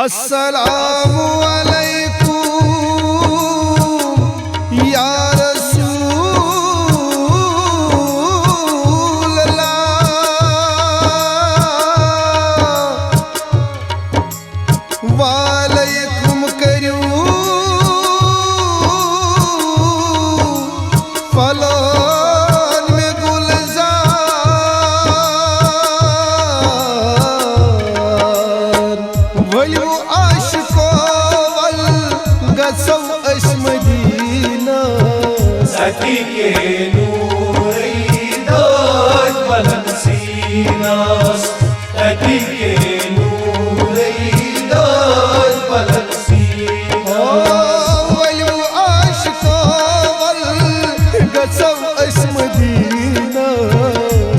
अस्सलामु अलैकुम या रसूल अल्लाह। वालेकुम करूं फलान में गुलजार वलू आशिको वल गसौ अस मदीना सती के नूरी दाद बलक सीनास सती के नूरी दाद बलक सीनास वलू आशिको वल गसौ अस मदीना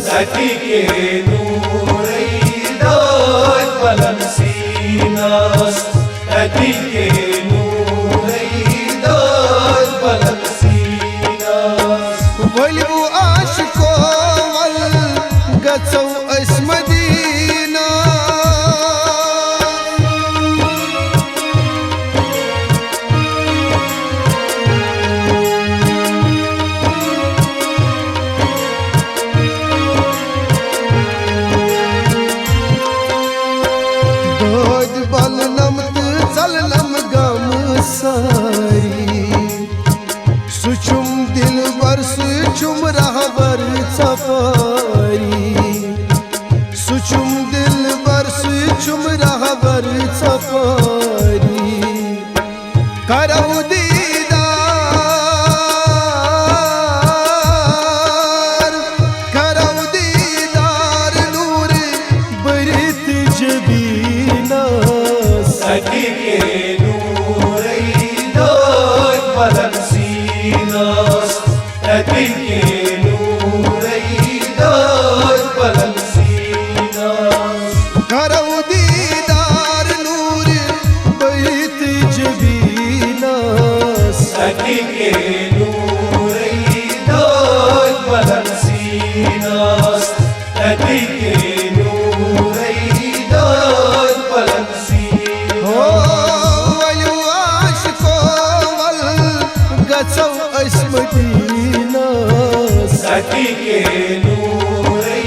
सती के नूरी दाद बलक सीनास सती के नूरी दाद बलक सीनास वलू आशिको वल गसौ अस मदीना। दोद बलनम चलनम गम सारी सुचुम दिल बर सुचुम रहबर सफारी सुचुम दिल बर सुचुम रहबर सफारी करौ दीदार नूर बरित जबीना सती के नूरी दाद बलक सीनास सती के नूरी दाद बलक सीनास करौ दीदार नूर बरित जबीना सती के नूरी दाद बलक सीनास सती के नूरी दाद बलक हो सीनास वलू आशिको वल गसौ अस मदीना सती के नूरी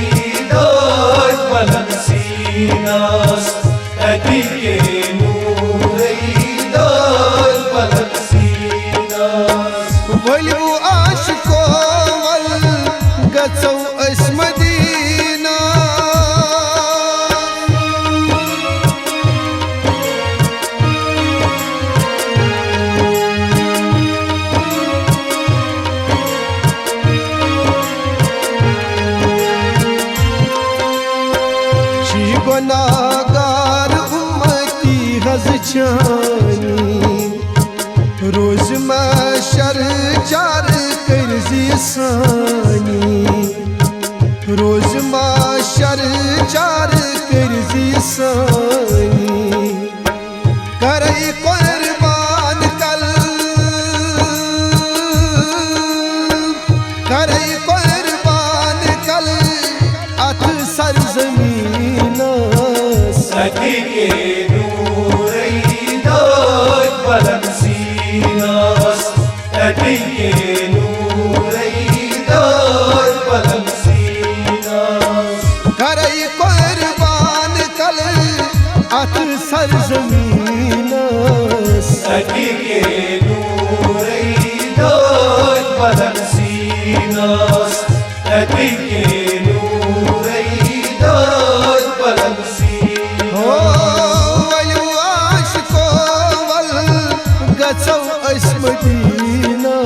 दाद बलक सीनास सती के नूरी दाद बलक सीनास वलू आशिको वल गसौ अस मदीना। शी गुनाहगार उम्मती हज चानी रोज महशर चार करजी सानी रोज महशर चार करजी सानी करई कुर्बान कल करई कुर्बान कल अथ सरजमीना सती के नूरी दाद बलक सीनास सती के नूरी दाद बलक सीनास करई कुर्बान कल अथ सरजमीना सती के नूरी दाद बलक सीनास सती के नूरी दाद बलक हो सीनास वलू आशिको वल गसौ अस मदीना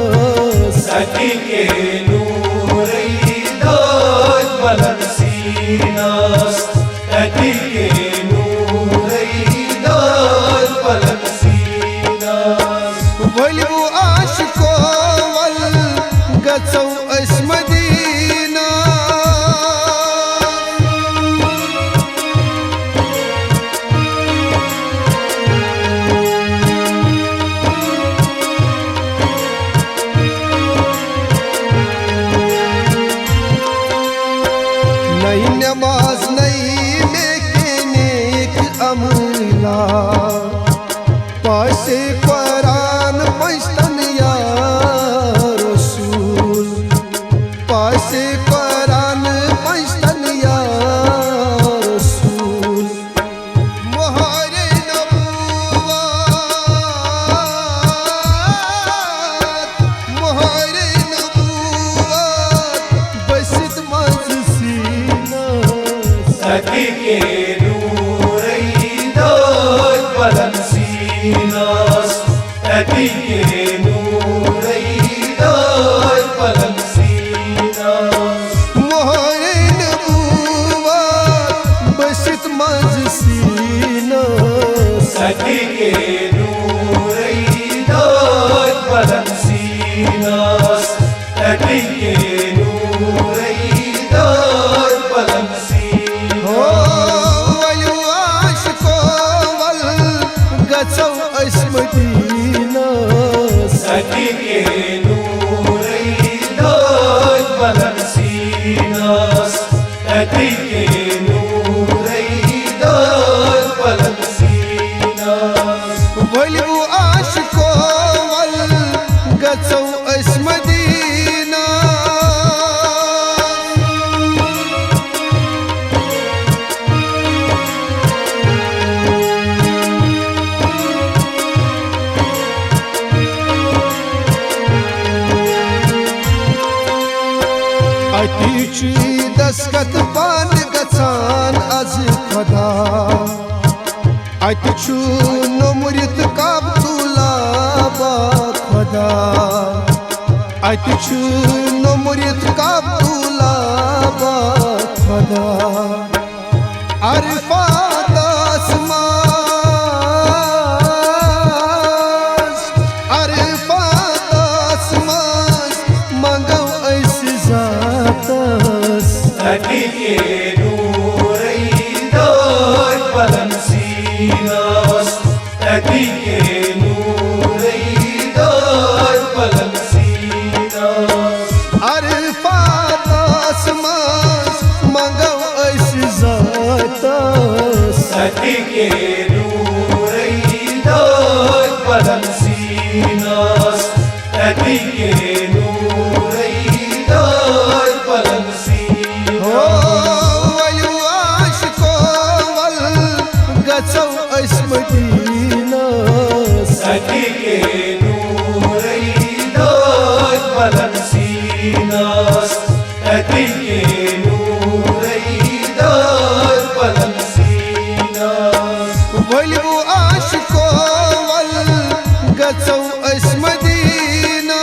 सती के नूरी दाद बलक सीनास सती के नूरी दाद बलक सीनास सदी के नूरै दाद पलंग सीना मोहरे नबूवत बसित मज सीना सदी के नूरै दाद पलंग सीना सदी के नूरै दाद पलंग सीना हो वयु आशिको वल गचौ अस मदीना सदी के नूरै दाद पलंग सीना सदी के नूरै दाद पलंग सीना वयु आशिको वल गचौ अस मदीना अतिच दस्खत पान गचान आज खुदा अतिछु नमुरित काब तुला बा खुदा अतिछु नमुरित काब तुला बा खुदा अरफा दासमास अरफा दासमास मंगौ ऐस जातस सदी के नूरै दाद पलंग सीना सदी के नूरै दाद पलंग सीना अरफा दासमास मंगौ ऐस जातस सदी के नूरै दाद पलंग सीना सदी के नूरै दाद पलंग सीना हो वयु आशिको वल गचौ अस मदीना सदी के नूरै दाद पलंग सीना सदी के नूरै दाद पलंग सीना वयु आशिको वल गचौ अस मदीना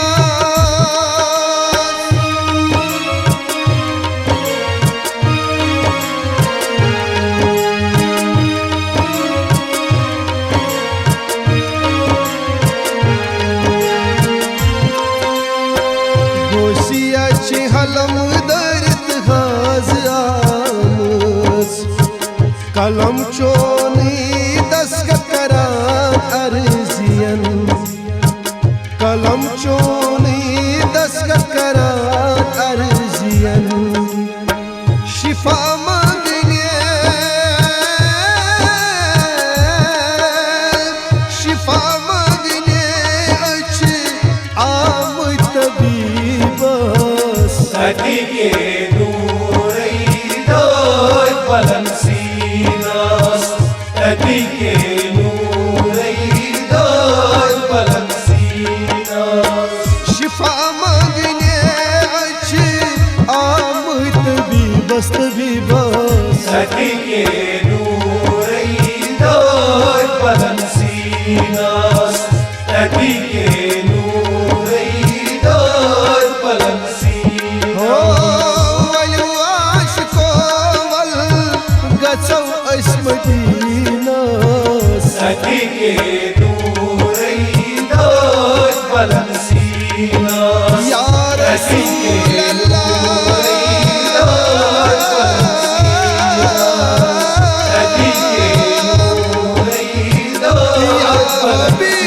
गोसिया हलम दर्द हाज आमस कलम चोनी दस्खत करा अर्जियन कलम चोनी दस्खत करा अर्जियन शिफा मांगने शिफा मांगने अच्छ आम तबीबस सदी के नूरै दाद पलंग सीना सदी के नूरै दाद पलंग सीना शिफा मांगने अच्छ आम तबीबस तबीबस सदी के नूरै दाद पलंग सीना सदी के नूरै दाद पलंग सीना हो वयु आशिको वल गचौ अस मदीना सदी के नूरै दाद पलंग सीना या सदी के रसूल अल्लाह दाद पलंग सीना सदी के नूरै दाद या पलंग हबीब